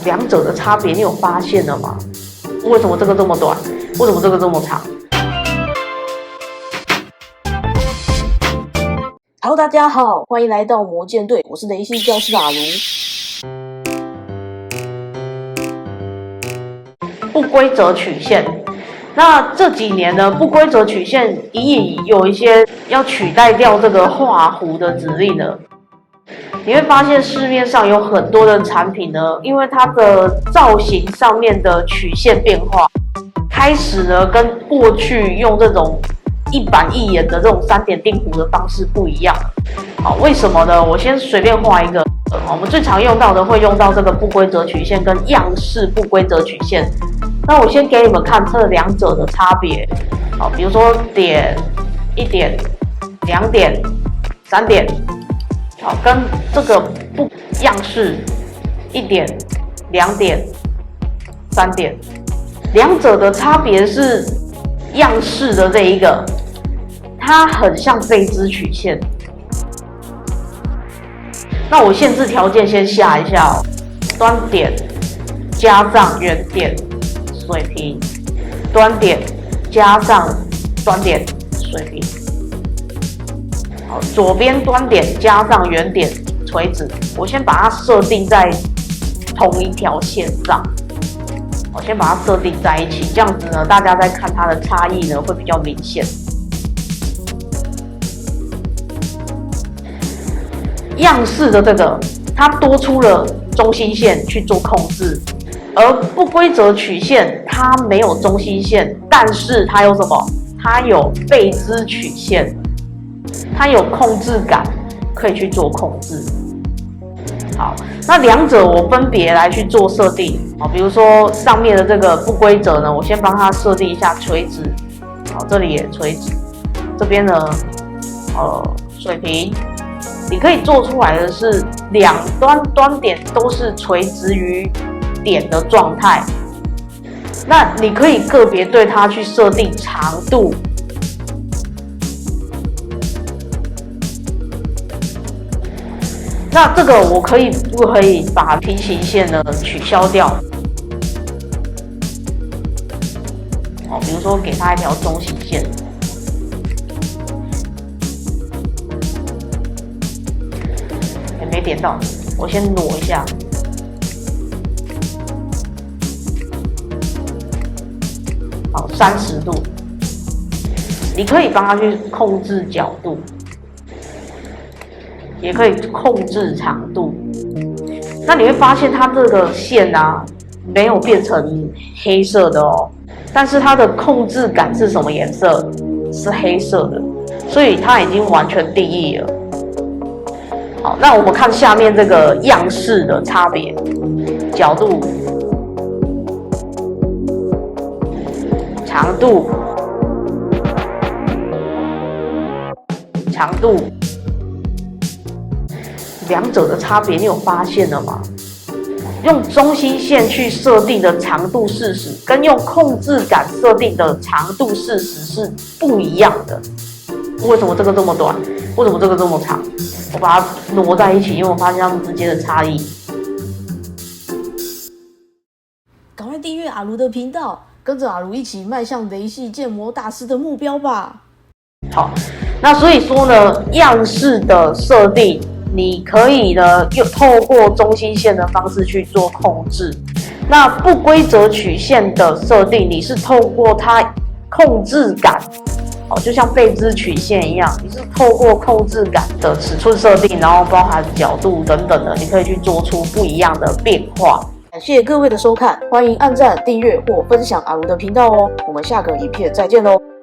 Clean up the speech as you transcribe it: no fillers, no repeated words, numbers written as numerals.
两者的差别你有发现了吗？为什么这个这么短？为什么这个这么长？Hello， 大家好，欢迎来到魔剑队，我是雷系教师阿如。不规则曲线，那这几年呢，不规则曲线有一些要取代掉这个画弧的指令了。你会发现市面上有很多的产品呢，因为它的造型上面的曲线变化，开始呢跟过去用这种一板一眼的这种3点定弧的方式不一样。好，为什么呢？我先随便画一个，我们最常用到的会用到这个不规则曲线跟样式不规则曲线。那我先给你们看这两者的差别。好，比如说点、1点、2点、3点。好，跟这个不样式1点、2点、3点，两者的差别是样式的这一个，它很像贝兹曲线。那我限制条件先下一下端点加上圆点水平，端点加上端点水平。好，左边端点加上圆点垂直，我先把它设定在同一条线上。我先把它设定在一起，这样子呢，大家在看它的差异呢会比较明显。样式的这个，它多出了中心线去做控制，而不规则曲线它没有中心线，但是它有什么？它有贝兹曲线。它有控制感，可以去做控制。好，那两者我分别来去做设定。好，比如说上面的这个不规则呢，我先帮它设定一下垂直。好，这里也垂直，这边呢，水平。你可以做出来的是两端端点都是垂直于点的状态。那你可以个别对它去设定长度。那这个我可以不可以把平行线呢取消掉？哦，比如说给它一条中心线，也没点到，我先挪一下。好，30度，你可以帮它去控制角度。也可以控制长度，那你会发现它这个线啊没有变成黑色的哦，但是它的控制感是什么颜色？是黑色的，所以它已经完全定义了。好，那我们看下面这个样式的差别，角度、长度、长度。两者的差别你有发现了吗？用中心线去设定的长度40，跟用控制感设定的长度40是不一样的。为什么这个这么短？为什么这个这么长？我把它挪在一起，因为我发现它们之间的差异。赶快订阅阿如的频道，跟着阿如一起迈向雷系建模大师的目标吧。好，那所以说呢，样式的设定。你可以呢，透过中心线的方式去做控制。那不规则曲线的设定，你是透过它控制感，就像贝兹曲线一样，你是透过控制感的尺寸设定，然后包含角度等等的，你可以去做出不一样的变化。感谢各位的收看，欢迎按赞、订阅或分享阿如的频道哦。我们下个影片再见喽。